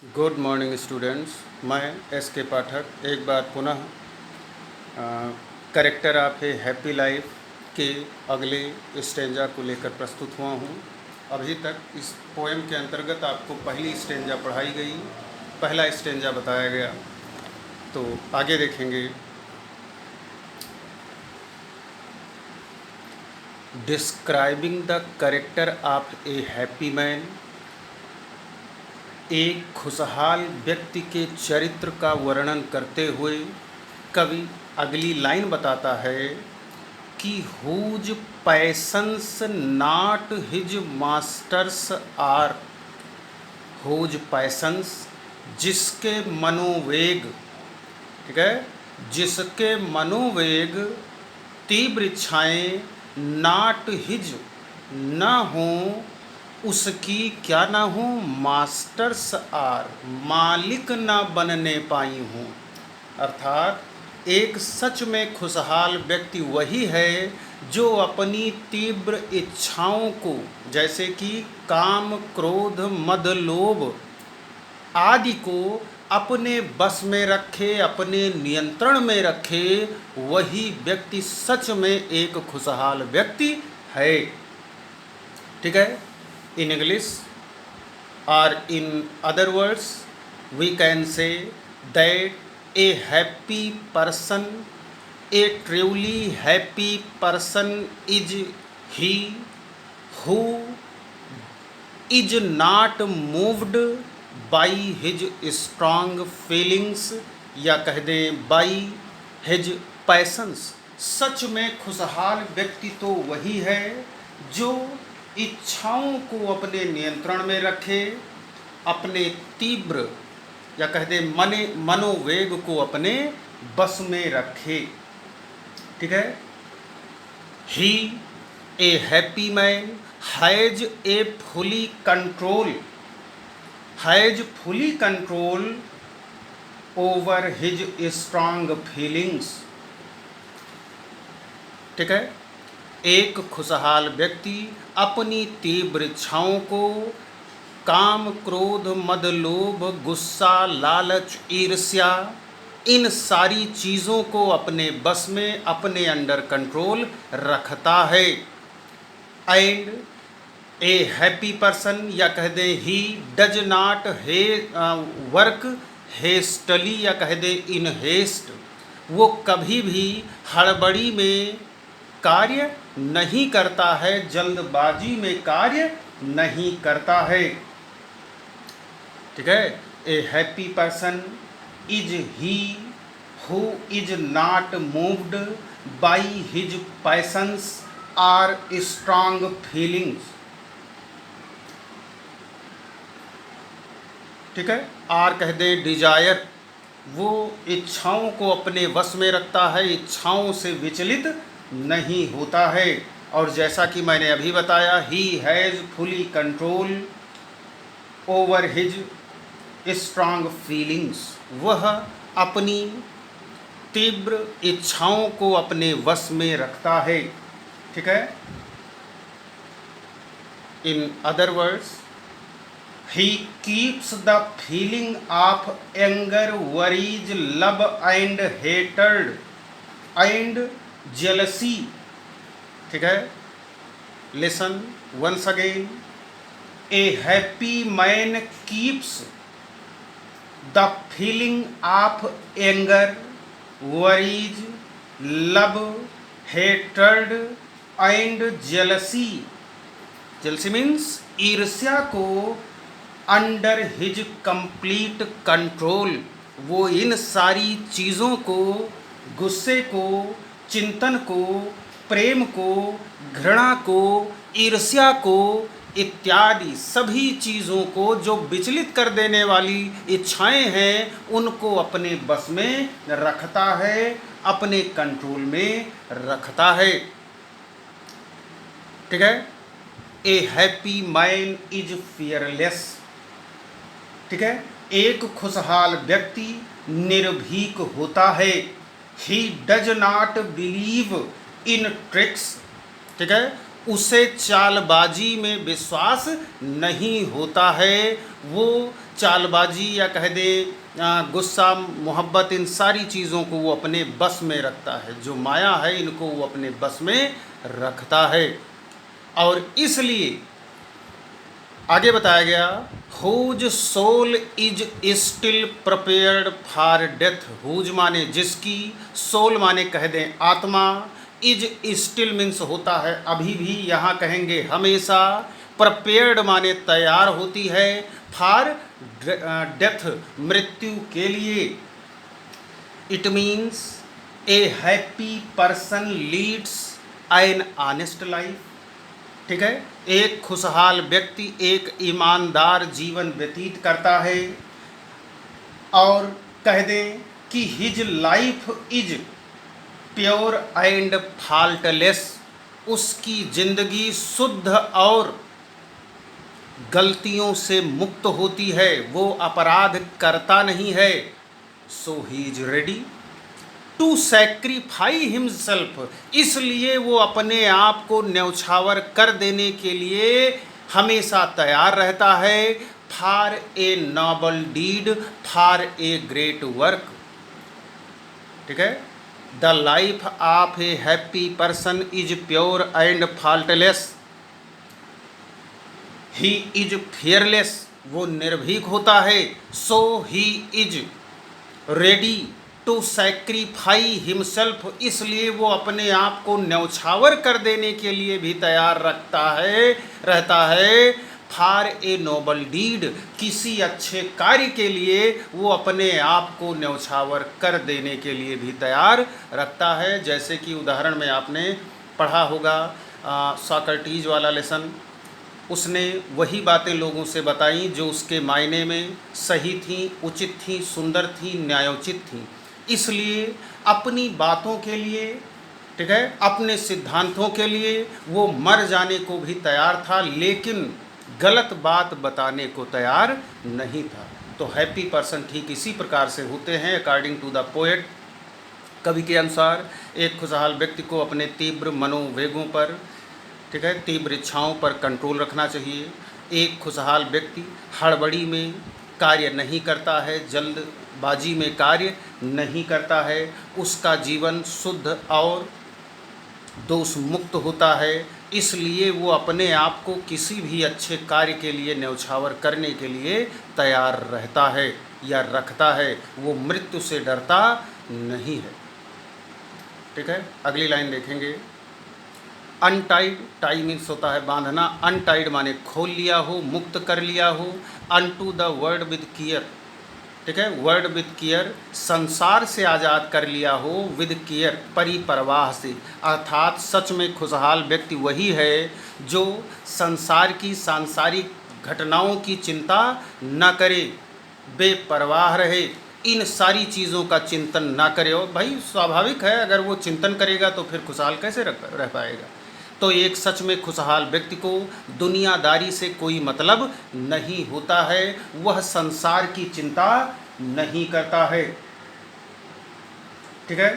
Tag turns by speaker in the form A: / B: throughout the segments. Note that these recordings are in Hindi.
A: Good morning students. मैं एस के पाठक एक बार पुनः character of a happy life के अगले स्टेंजा को लेकर प्रस्तुत हुआ हूँ। अभी तक इस पोएम के अंतर्गत आपको पहली स्टेंजा पढ़ाई गई, पहला स्टेंजा बताया गया। तो आगे देखेंगे। Describing the character of a happy man. एक खुशहाल व्यक्ति के चरित्र का वर्णन करते हुए कवि अगली लाइन बताता है कि whose passions not his masters are. Whose passions, जिसके मनोवेग, ठीक है, जिसके मनोवेग तीव्र इच्छाएँ नॉट हिज न हों, उसकी क्या ना हो, मास्टर्स आर, मालिक ना बनने पाई हूँ। अर्थात एक सच में खुशहाल व्यक्ति वही है जो अपनी तीव्र इच्छाओं को, जैसे कि काम, क्रोध, मद, लोभ आदि को अपने बस में रखे, अपने नियंत्रण में रखे, वही व्यक्ति सच में एक खुशहाल व्यक्ति है। ठीक है। In English or in other words, we can say that a happy person, a truly happy person is he who is not moved by his strong feelings, या कह दें by his passions। सच में खुशहाल व्यक्ति तो वही है जो इच्छाओं को अपने नियंत्रण में रखे, अपने तीव्र या कह दें मनोवेग को अपने बस में रखे। ठीक है। He a happy man has a fully control over his strong feelings. ठीक है। एक खुशहाल व्यक्ति अपनी तीव्र इच्छाओं को, काम, क्रोध, मद, लोभ, गुस्सा, लालच, ईर्ष्या, इन सारी चीज़ों को अपने बस में, अपने अंडर कंट्रोल रखता है। एंड ए हैप्पी पर्सन, या कह दें ही डज नॉट वर्क हेस्टली, या कह दें इन हेस्ट, वो कभी भी हड़बड़ी में कार्य नहीं करता है, जल्दबाजी में कार्य नहीं करता है। ठीक है। A happy person is he who is not moved by his passions or strong feelings. ठीक है। आर कह दें डिजायर, वो इच्छाओं को अपने वश में रखता है, इच्छाओं से विचलित नहीं होता है। और जैसा कि मैंने अभी बताया, he has fully control over his strong feelings, वह अपनी तीव्र इच्छाओं को अपने वश में रखता है। ठीक है। In other words, he keeps the feeling of anger, worries, love and hatred and jealousy. ठीक है। Listen once again. A happy man keeps the feeling of anger, worries, love, hatred and jealousy. Jealousy means ईर्ष्या को अंडर हिज कंप्लीट कंट्रोल। वो इन सारी चीज़ों को, गुस्से को, चिंतन को, प्रेम को, घृणा को, ईर्ष्या को इत्यादि सभी चीज़ों को जो विचलित कर देने वाली इच्छाएं हैं, उनको अपने बस में रखता है, अपने कंट्रोल में रखता है। ठीक है। A happy man is fearless. ठीक है। एक खुशहाल व्यक्ति निर्भीक होता है। He does not believe in tricks. ठीक है। उसे चालबाजी में विश्वास नहीं होता है। वो चालबाजी या कह दे गुस्सा, मोहब्बत, इन सारी चीज़ों को वो अपने बस में रखता है। जो माया है इनको वो अपने बस में रखता है। और इसलिए आगे बताया गया, whose soul is still prepared for death. Whose माने जिसकी, सोल माने कह दें आत्मा, इज स्टिल मीन्स होता है अभी भी, यहाँ कहेंगे हमेशा, प्रिपेयर्ड माने तैयार होती है, फॉर डेथ मृत्यु के लिए। It means a happy person leads an honest life. ठीक है, एक खुशहाल व्यक्ति एक ईमानदार जीवन व्यतीत करता है। और कह दें कि his life is pure and faultless. उसकी जिंदगी शुद्ध और गलतियों से मुक्त होती है, वो अपराध करता नहीं है। So he is ready to sacrifice himself. इसलिए वो अपने आप को न्यौछावर कर देने के लिए हमेशा तैयार रहता है, for a noble deed, for a great work. ठीक है, the life of a happy person is pure and faultless. He is fearless, वो निर्भीक होता है। So he is ready to sacrifice himself, इसलिए वो अपने आप को न्यौछावर कर देने के लिए भी तैयार रहता है, फॉर ए नोबल डीड, किसी अच्छे कार्य के लिए वो अपने आप को न्यौछावर कर देने के लिए भी तैयार रखता है। जैसे कि उदाहरण में आपने पढ़ा होगा सॉक्रेटिस वाला लेसन, उसने वही बातें लोगों से बताई जो उसके मायने में सही थी, उचित थी, सुंदर थी, न्यायोचित थी। इसलिए अपनी बातों के लिए, ठीक है, अपने सिद्धांतों के लिए वो मर जाने को भी तैयार था, लेकिन गलत बात बताने को तैयार नहीं था। तो हैप्पी पर्सन ठीक इसी प्रकार से होते हैं। अकॉर्डिंग टू द पोएट, कवि के अनुसार एक खुशहाल व्यक्ति को अपने तीव्र मनोवेगों पर, ठीक है, तीव्र इच्छाओं पर कंट्रोल रखना चाहिए। एक खुशहाल व्यक्ति हड़बड़ी में कार्य नहीं करता है, जल्दबाजी में कार्य नहीं करता है, उसका जीवन शुद्ध और दोष मुक्त होता है। इसलिए वो अपने आप को किसी भी अच्छे कार्य के लिए न्यौछावर करने के लिए तैयार रहता है या रखता है, वो मृत्यु से डरता नहीं है। ठीक है, अगली लाइन देखेंगे। अनटाइड, टाई मीन्स होता है बांधना, अनटाइड माने खोल लिया हो, मुक्त कर लिया हो। Unto the word with care, ठीक है, वर्ड विद केयर, संसार से आज़ाद कर लिया हो, विद केयर परिपरवाह से। अर्थात सच में खुशहाल व्यक्ति वही है जो संसार की सांसारिक घटनाओं की चिंता न करे, बेपरवाह रहे, इन सारी चीज़ों का चिंतन ना करे। और भाई स्वाभाविक है, अगर वो चिंतन करेगा तो फिर खुशहाल कैसे रह पाएगा। तो एक सच में खुशहाल व्यक्ति को दुनियादारी से कोई मतलब नहीं होता है, वह संसार की चिंता नहीं करता है। ठीक है,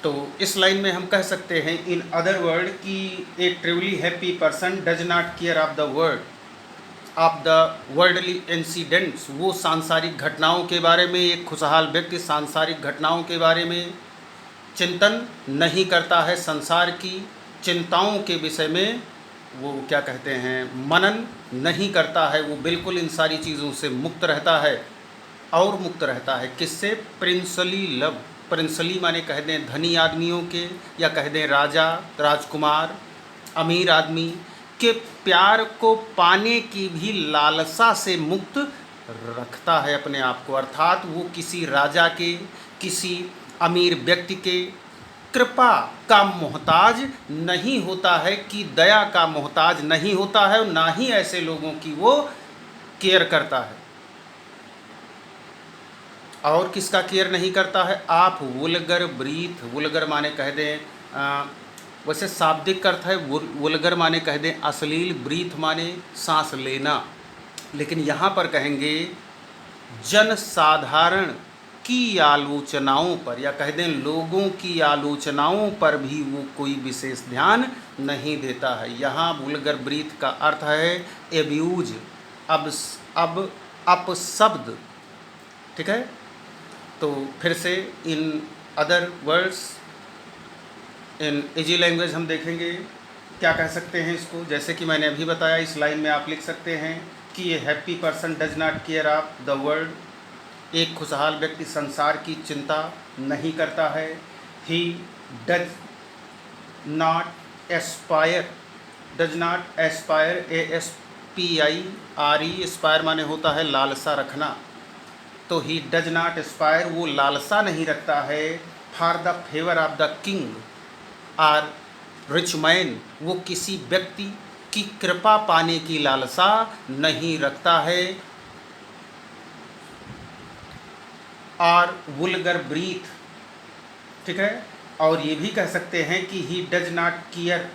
A: तो इस लाइन में हम कह सकते हैं इन अदर वर्ड कि a truly happy person does not care of the worldly incidents. वो सांसारिक घटनाओं के बारे में, एक खुशहाल व्यक्ति सांसारिक घटनाओं के बारे में चिंतन नहीं करता है, संसार की चिंताओं के विषय में वो क्या कहते हैं मनन नहीं करता है, वो बिल्कुल इन सारी चीज़ों से मुक्त रहता है। और मुक्त रहता है किससे? प्रिंसली लव, प्रिंसली माने कह दें धनी आदमियों के, या कह दें राजा, राजकुमार, अमीर आदमी के प्यार को पाने की भी लालसा से मुक्त रखता है अपने आप को। अर्थात वो किसी राजा के, किसी अमीर व्यक्ति के कृपा का मोहताज नहीं होता है, कि दया का मोहताज नहीं होता है, ना ही ऐसे लोगों की वो केयर करता है। और किसका केयर नहीं करता है? आप वुलगर ब्रीथ, वुलगर माने कह दें वैसे शाब्दिक अर्थ है वुलगर माने कह दें अश्लील, ब्रीथ माने सांस लेना, लेकिन यहाँ पर कहेंगे जन साधारण की आलोचनाओं पर, या कह दें लोगों की आलोचनाओं पर भी वो कोई विशेष ध्यान नहीं देता है। यहाँ वुलगर ब्रीथ का अर्थ है एब्यूज, अब अपशब्द, ठीक है। तो फिर से इन other words in easy language हम देखेंगे क्या कह सकते हैं इसको। जैसे कि मैंने अभी बताया, इस लाइन में आप लिख सकते हैं कि ये happy person does not care of the world. एक खुशहाल व्यक्ति संसार की चिंता नहीं करता है। He does not Aspire, does not Aspire, ASPIRE, Aspire माने होता है लालसा रखना। तो ही डज नॉट एस्पायर, वो लालसा नहीं रखता है। For the favour of the king or rich man, वो किसी व्यक्ति की कृपा पाने की लालसा नहीं रखता है। और वुल्गर ब्रीथ, ठीक है। और ये भी कह सकते हैं कि ही does not care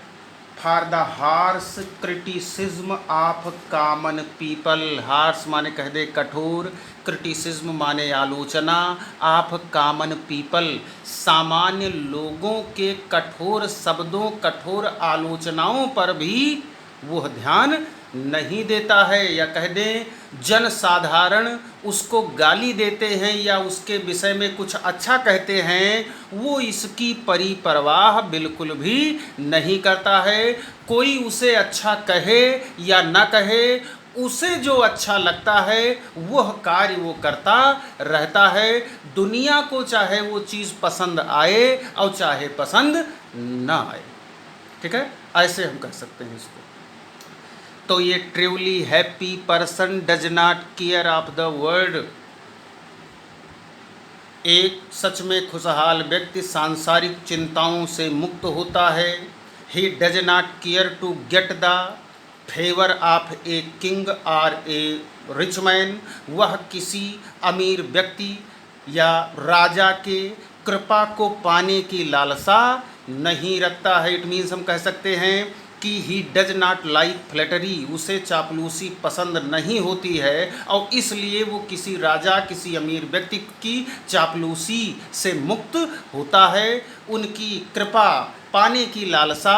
A: for the harsh criticism of common people. Harsh माने कह दे कठोर, क्रिटिसिज्म माने आलोचना, ऑफ कॉमन पीपल, सामान्य लोगों के कठोर शब्दों, कठोर आलोचनाओं पर भी वह ध्यान नहीं देता है। या कह दें जन साधारण उसको गाली देते हैं या उसके विषय में कुछ अच्छा कहते हैं, वो इसकी परिपरवाह बिल्कुल भी नहीं करता है। कोई उसे अच्छा कहे या न कहे, उसे जो अच्छा लगता है वह कार्य वो करता रहता है। दुनिया को चाहे वो चीज़ पसंद आए और चाहे पसंद ना आए, ठीक है। ऐसे हम कह सकते हैं इसको। तो ये truly happy person does not care of the world. एक सच में खुशहाल व्यक्ति सांसारिक चिंताओं से मुक्त होता है। He does not care to get the favour of a king और ए रिच मैन, वह किसी अमीर व्यक्ति या राजा के कृपा को पाने की लालसा नहीं रखता है। इट मीन्स हम कह सकते हैं कि ही डज नॉट लाइक फ्लैटरी, उसे चापलूसी पसंद नहीं होती है और इसलिए वो किसी राजा, किसी अमीर व्यक्ति की चापलूसी से मुक्त होता है। उनकी कृपा पाने की लालसा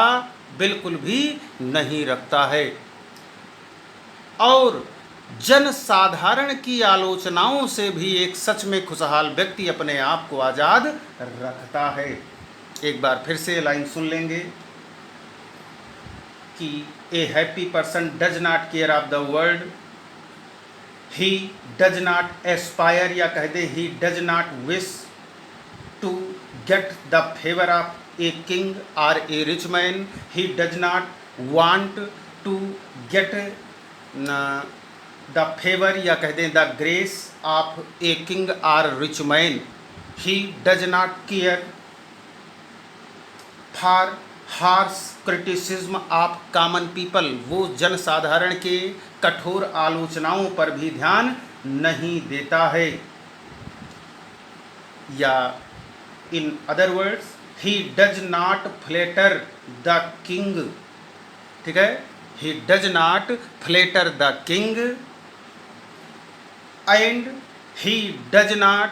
A: बिल्कुल भी नहीं रखता है और जन साधारण की आलोचनाओं से भी एक सच में खुशहाल व्यक्ति अपने आप को आज़ाद रखता है। एक बार फिर से लाइन सुन लेंगे कि a happy person does not care of the world, he does not aspire, या कह दे he does not wish to get the favour of a king और a rich man, he does not want to get the favour, या कह दें the grace of a king और rich man, he does not care for harsh criticism of common people, वो जन साधारण के कठोर आलोचनाओं पर भी ध्यान नहीं देता है। या in other words he does not flatter the king, ठीक है। He does not flatter the king and he does not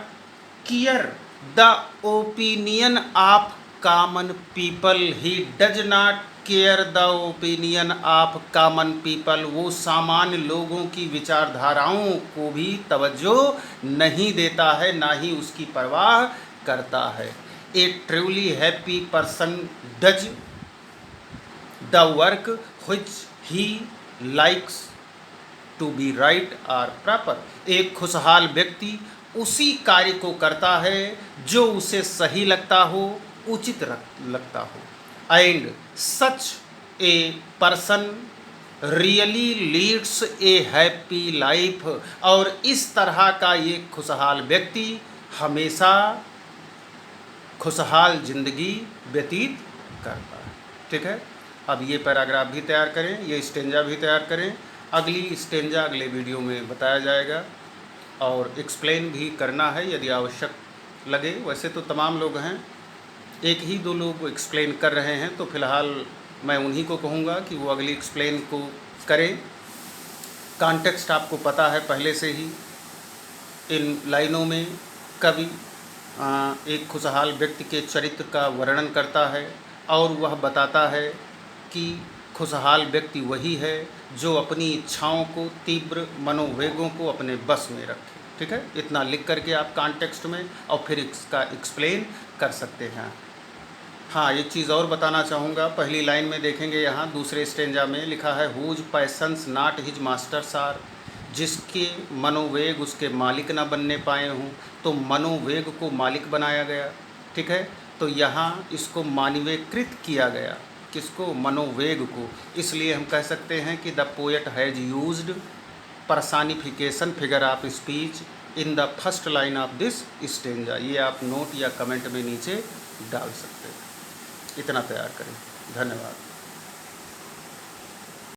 A: care the opinion of common people, he does not care the opinion of common people, वो सामान्य लोगों की विचारधाराओं को भी तवज्जो नहीं देता है, ना ही उसकी परवाह करता है। A truly happy person does the work which he likes to be right और प्रॉपर, एक खुशहाल व्यक्ति उसी कार्य को करता है जो उसे सही लगता हो, उचित लगता हो। And such a person really leads a happy life, और इस तरह का ये खुशहाल व्यक्ति हमेशा खुशहाल ज़िंदगी व्यतीत करता है, ठीक है। अब ये पैराग्राफ भी तैयार करें, ये स्टेंजा भी तैयार करें। अगली स्टेंजा अगले वीडियो में बताया जाएगा और एक्सप्लेन भी करना है यदि आवश्यक लगे। वैसे तो तमाम लोग हैं, एक ही दो लोग एक्सप्लेन कर रहे हैं, तो फिलहाल मैं उन्हीं को कहूँगा कि वो अगली एक्सप्लेन को करें। कॉन्टेक्स्ट आपको पता है पहले से ही। इन लाइनों में कवि एक खुशहाल व्यक्ति के चरित्र का वर्णन करता है और वह बताता है कि खुशहाल व्यक्ति वही है जो अपनी इच्छाओं को, तीव्र मनोवेगों को अपने बस में रखे। ठीक है, इतना लिख करके आप कॉन्टेक्स्ट में और फिर इसका एक्सप्लेन कर सकते हैं। हाँ, एक चीज़ और बताना चाहूँगा, पहली लाइन में देखेंगे यहाँ दूसरे स्टेंजा में लिखा है whose passions not his masters are, जिसके मनोवेग उसके मालिक ना बनने पाए हों। तो मनोवेग को मालिक बनाया गया। ठीक है, तो यहाँ इसको मानवीकृत किया गया, किसको? मनोवेग को। इसलिए हम कह सकते हैं कि the poet has used personification figure of speech in the first line of this stanza. ये आप नोट या कमेंट में नीचे डाल सकते हैं। इतना तैयार करें। धन्यवाद।